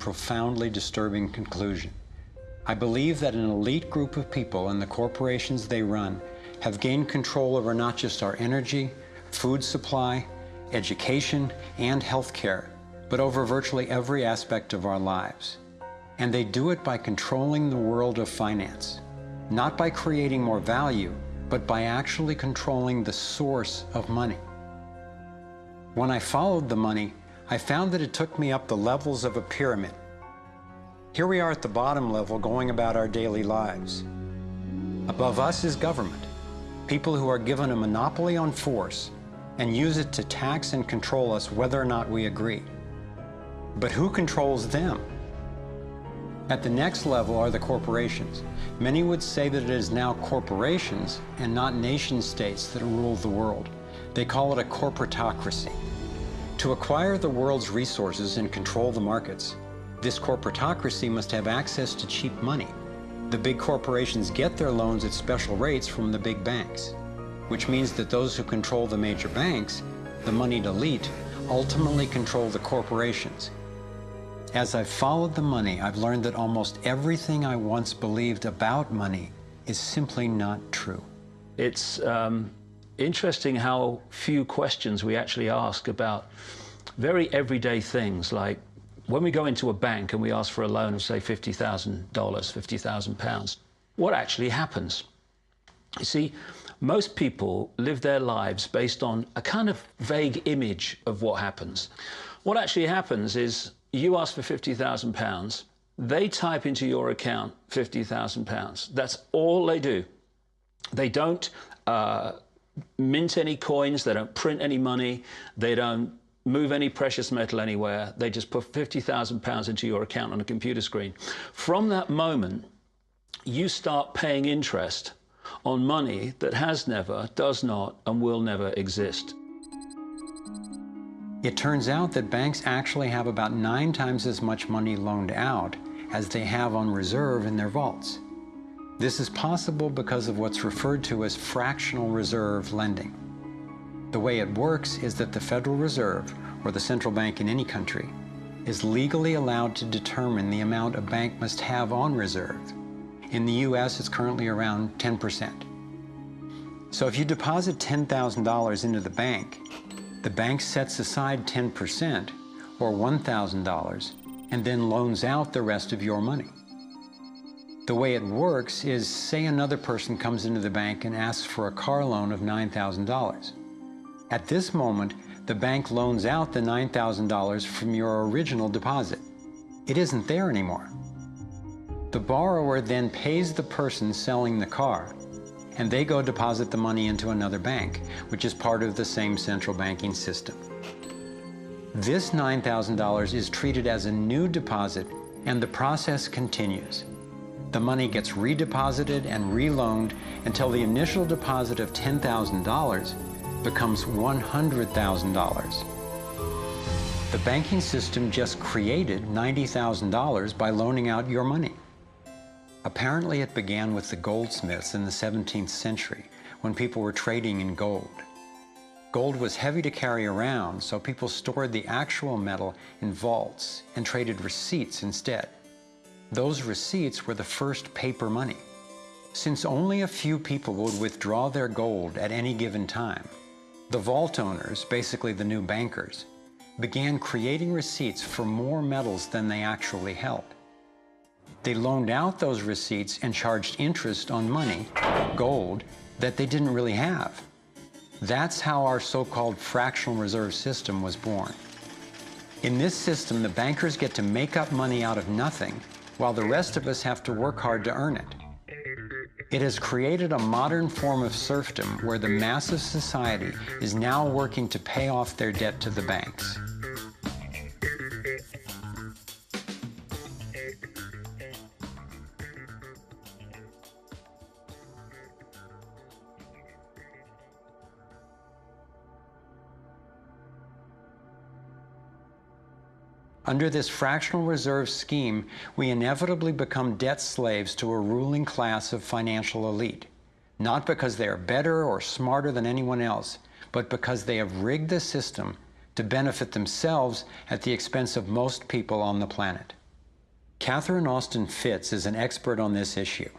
profoundly disturbing conclusion. I believe that an elite group of people and the corporations they run have gained control over not just our energy, food supply, education, and healthcare, but over virtually every aspect of our lives. And they do it by controlling the world of finance, not by creating more value, but by actually controlling the source of money. When I followed the money, I found that it took me up the levels of a pyramid. Here we are at the bottom level going about our daily lives. Above us is government, people who are given a monopoly on force and use it to tax and control us whether or not we agree. But who controls them? At the next level are the corporations. Many would say that it is now corporations and not nation states that rule the world. They call it a corporatocracy. To acquire the world's resources and control the markets, this corporatocracy must have access to cheap money. The big corporations get their loans at special rates from the big banks, which means that those who control the major banks, the moneyed elite, ultimately control the corporations. As I've followed the money, I've learned that almost everything I once believed about money is simply not true. It's interesting how few questions we actually ask about very everyday things, like when we go into a bank and we ask for a loan of, say, $50,000, £50,000, what actually happens? You see, most people live their lives based on a kind of vague image of what happens. What actually happens is you ask for £50,000, they type into your account £50,000. That's all they do. They don't mint any coins, they don't print any money, they don't move any precious metal anywhere. They just put £50,000 into your account on a computer screen. From that moment, you start paying interest on money that has never, does not, and will never exist. It turns out that banks actually have about 9 times as much money loaned out as they have on reserve in their vaults. This is possible because of what's referred to as fractional reserve lending. The way it works is that the Federal Reserve, or the central bank in any country, is legally allowed to determine the amount a bank must have on reserve. In the US, it's currently around 10%. So if you deposit $10,000 into the bank sets aside 10%, or $1,000, and then loans out the rest of your money. The way it works is, say another person comes into the bank and asks for a car loan of $9,000. At this moment, the bank loans out the $9,000 from your original deposit. It isn't there anymore. The borrower then pays the person selling the car, and they go deposit the money into another bank, which is part of the same central banking system. This $9,000 is treated as a new deposit, and the process continues. The money gets redeposited and reloaned until the initial deposit of $10,000 becomes $100,000. The banking system just created $90,000 by loaning out your money. Apparently it began with the goldsmiths in the 17th century, when people were trading in gold. Gold was heavy to carry around, so people stored the actual metal in vaults and traded receipts instead. Those receipts were the first paper money. Since only a few people would withdraw their gold at any given time, the vault owners, basically the new bankers, began creating receipts for more metals than they actually held. They loaned out those receipts and charged interest on money, gold, that they didn't really have. That's how our so-called fractional reserve system was born. In this system, the bankers get to make up money out of nothing, while the rest of us have to work hard to earn it. It has created a modern form of serfdom where the mass of society is now working to pay off their debt to the banks. Under this fractional reserve scheme, we inevitably become debt slaves to a ruling class of financial elite, not because they are better or smarter than anyone else, but because they have rigged the system to benefit themselves at the expense of most people on the planet. Catherine Austin Fitts is an expert on this issue.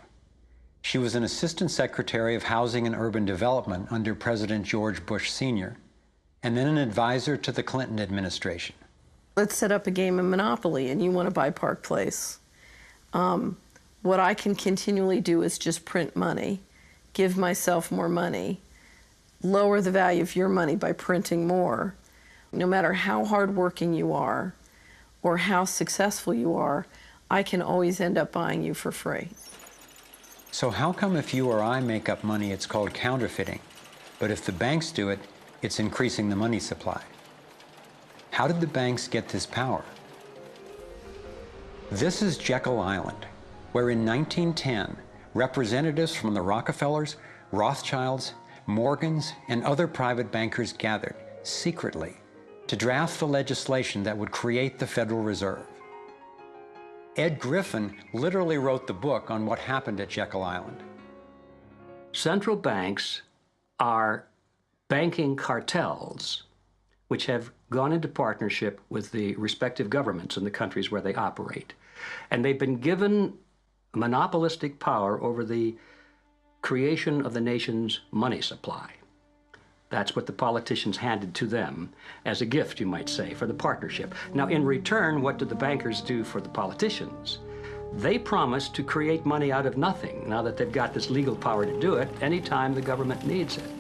She was an Assistant Secretary of Housing and Urban Development under President George Bush Sr., and then an advisor to the Clinton administration. Let's set up a game of Monopoly and you want to buy Park Place. What I can continually do is just print money, give myself more money, lower the value of your money by printing more. No matter how hardworking you are or how successful you are, I can always end up buying you for free. So how come if you or I make up money, it's called counterfeiting, but if the banks do it, it's increasing the money supply? How did the banks get this power? This is Jekyll Island, where in 1910, representatives from the Rockefellers, Rothschilds, Morgans, and other private bankers gathered secretly to draft the legislation that would create the Federal Reserve. Ed Griffin literally wrote the book on what happened at Jekyll Island. Central banks are banking cartels which have gone into partnership with the respective governments in the countries where they operate. And they've been given monopolistic power over the creation of the nation's money supply. That's what the politicians handed to them as a gift, you might say, for the partnership. Now, in return, what did the bankers do for the politicians? They promised to create money out of nothing, now that they've got this legal power to do it anytime the government needs it.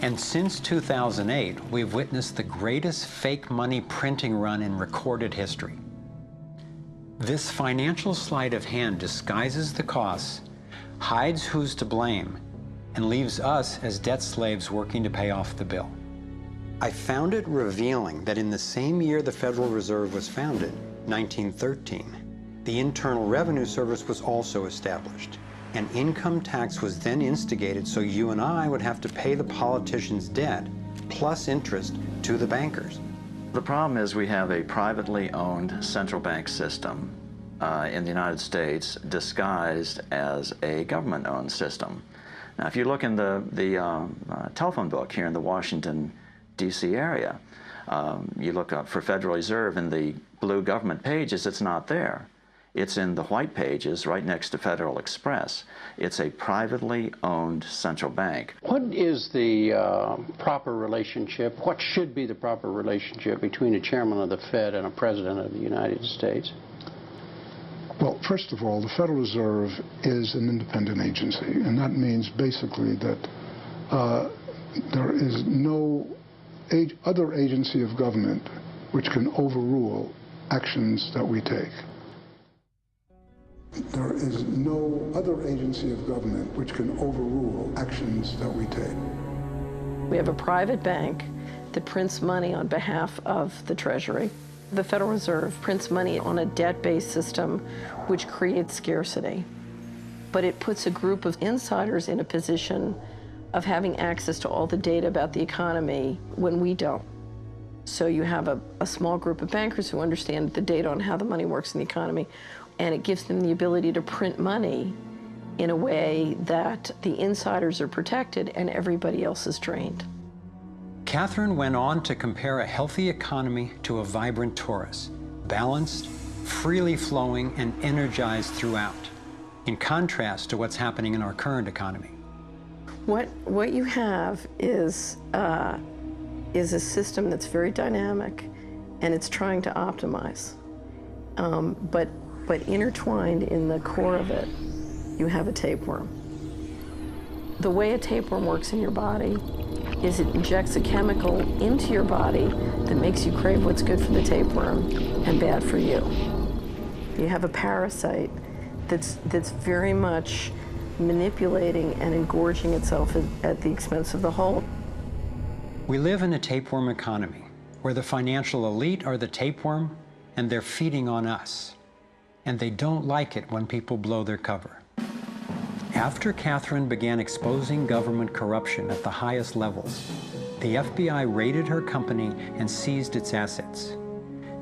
And since 2008, we've witnessed the greatest fake money printing run in recorded history. This financial sleight of hand disguises the costs, hides who's to blame, and leaves us as debt slaves working to pay off the bill. I found it revealing that in the same year the Federal Reserve was founded, 1913, the Internal Revenue Service was also established. An income tax was then instigated so you and I would have to pay the politicians' debt plus interest to the bankers. The problem is we have a privately owned central bank system in the United States disguised as a government-owned system. Now, if you look in the telephone book here in the Washington, D.C. area, you look up for Federal Reserve in the blue government pages, it's not there. It's in the white pages right next to Federal Express. It's a privately owned central bank. What is the proper relationship, what should be the proper relationship between a chairman of the Fed and a president of the United States? Well, first of all, the Federal Reserve is an independent agency, and that means basically that there is no other agency of government which can overrule actions that we take. There is no other agency of government which can overrule actions that we take. We have a private bank that prints money on behalf of the Treasury. The Federal Reserve prints money on a debt-based system which creates scarcity. But it puts a group of insiders in a position of having access to all the data about the economy when we don't. So you have a small group of bankers who understand the data on how the money works in the economy, and it gives them the ability to print money in a way that the insiders are protected and everybody else is drained. Catherine went on to compare a healthy economy to a vibrant torus, balanced, freely flowing, and energized throughout, in contrast to what's happening in our current economy. What you have is a system that's very dynamic, and it's trying to optimize. But intertwined in the core of it, you have a tapeworm. The way a tapeworm works in your body is it injects a chemical into your body that makes you crave what's good for the tapeworm and bad for you. You have a parasite that's very much manipulating and engorging itself at the expense of the whole. We live in a tapeworm economy where the financial elite are the tapeworm and they're feeding on us. And they don't like it when people blow their cover. After Catherine began exposing government corruption at the highest levels, the FBI raided her company and seized its assets.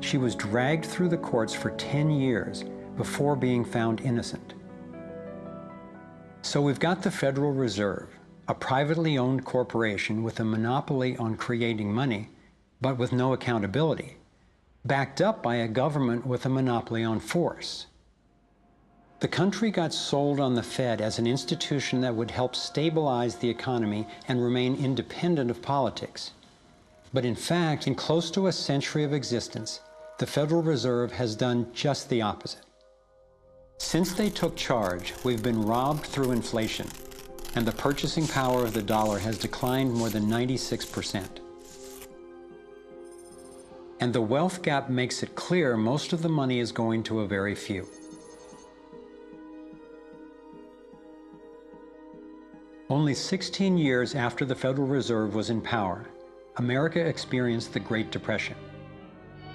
She was dragged through the courts for 10 years before being found innocent. So we've got the Federal Reserve, a privately owned corporation with a monopoly on creating money, but with no accountability, backed up by a government with a monopoly on force. The country got sold on the Fed as an institution that would help stabilize the economy and remain independent of politics. But in fact, in close to a century of existence, the Federal Reserve has done just the opposite. Since they took charge, we've been robbed through inflation, and the purchasing power of the dollar has declined more than 96%. And the wealth gap makes it clear most of the money is going to a very few. Only 16 years after the Federal Reserve was in power, America experienced the Great Depression.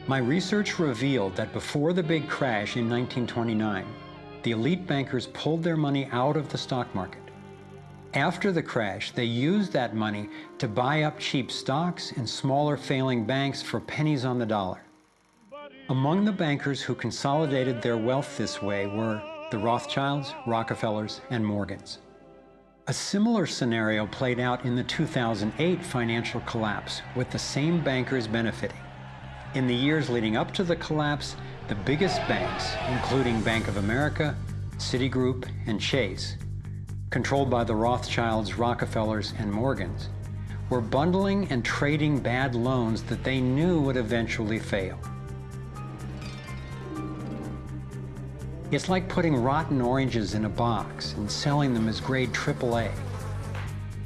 My research revealed that before the big crash in 1929, the elite bankers pulled their money out of the stock market. After the crash, they used that money to buy up cheap stocks and smaller failing banks for pennies on the dollar. Among the bankers who consolidated their wealth this way were the Rothschilds, Rockefellers, and Morgans. A similar scenario played out in the 2008 financial collapse, with the same bankers benefiting. In the years leading up to the collapse, the biggest banks, including Bank of America, Citigroup, and Chase, controlled by the Rothschilds, Rockefellers, and Morgans, were bundling and trading bad loans that they knew would eventually fail. It's like putting rotten oranges in a box and selling them as grade AAA.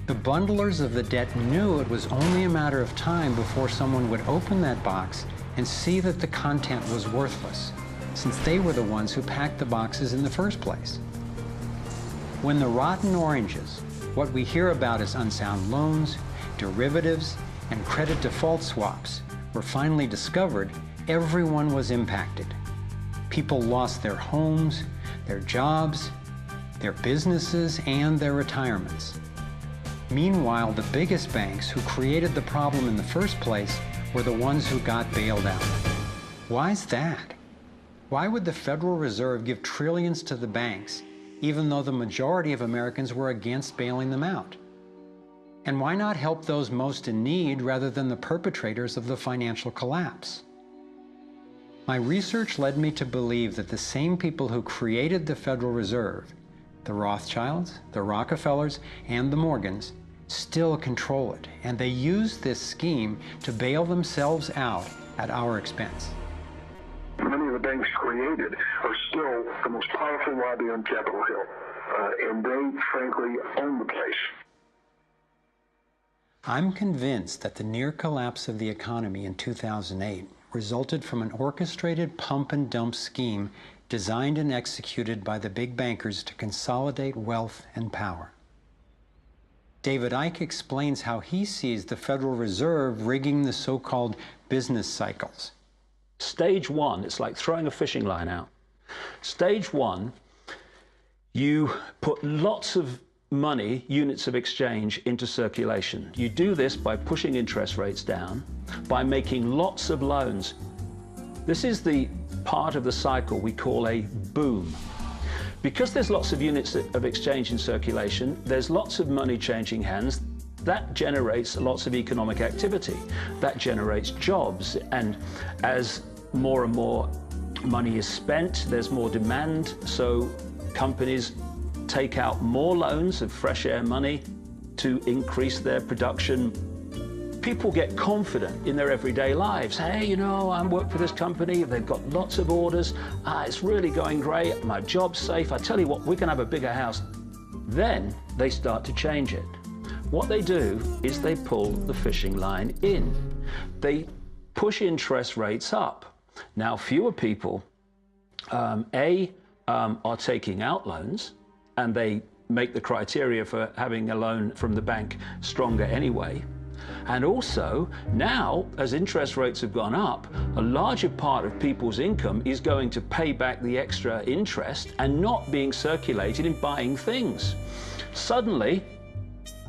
The bundlers of the debt knew it was only a matter of time before someone would open that box and see that the content was worthless, since they were the ones who packed the boxes in the first place. When the rotten oranges, what we hear about as unsound loans, derivatives, and credit default swaps, were finally discovered, everyone was impacted. People lost their homes, their jobs, their businesses, and their retirements. Meanwhile, the biggest banks who created the problem in the first place were the ones who got bailed out. Why's that? Why would the Federal Reserve give trillions to the banks, even though the majority of Americans were against bailing them out? And why not help those most in need rather than the perpetrators of the financial collapse? My research led me to believe that the same people who created the Federal Reserve, the Rothschilds, the Rockefellers, and the Morgans, still control it, and they use this scheme to bail themselves out at our expense. Many of the banks created are still the most powerful lobby on Capitol Hill, and they, frankly, own the place. I'm convinced that the near collapse of the economy in 2008 resulted from an orchestrated pump and dump scheme designed and executed by the big bankers to consolidate wealth and power. David Icke explains how he sees the Federal Reserve rigging the so-called business cycles. Stage one, it's like throwing a fishing line out. Stage one, you put lots of money, units of exchange, into circulation. You do this by pushing interest rates down, by making lots of loans. This is the part of the cycle we call a boom. Because there's lots of units of exchange in circulation, there's lots of money changing hands. That generates lots of economic activity. That generates jobs. And as more and more money is spent, there's more demand. So companies take out more loans of fresh air money to increase their production. People get confident in their everyday lives. Hey, you know, I work for this company, they've got lots of orders, it's really going great, my job's safe, I tell you what, we can have a bigger house. Then they start to change it. What they do is they pull the fishing line in. They push interest rates up. Now, fewer people, are taking out loans, and they make the criteria for having a loan from the bank stronger anyway. And also, now, as interest rates have gone up, a larger part of people's income is going to pay back the extra interest and not being circulated in buying things. Suddenly,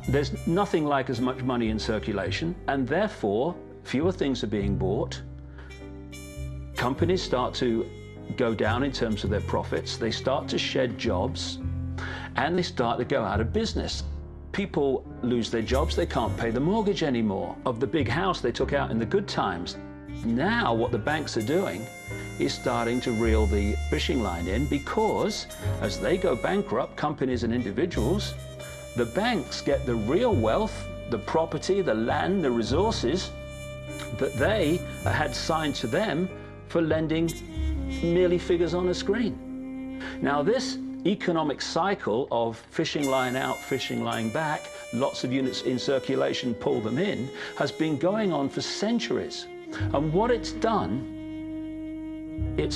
there's nothing like as much money in circulation, and therefore, fewer things are being bought. Companies start to go down in terms of their profits. They start to shed jobs, and they start to go out of business. People lose their jobs, they can't pay the mortgage anymore of the big house they took out in the good times. Now what the banks are doing is starting to reel the fishing line in, because as they go bankrupt, companies and individuals, the banks get the real wealth, the property, the land, the resources that they had signed to them for lending merely figures on a screen. Now, this economic cycle of fishing line out, fishing line back, lots of units in circulation, pull them in, has been going on for centuries. And what it's done, it's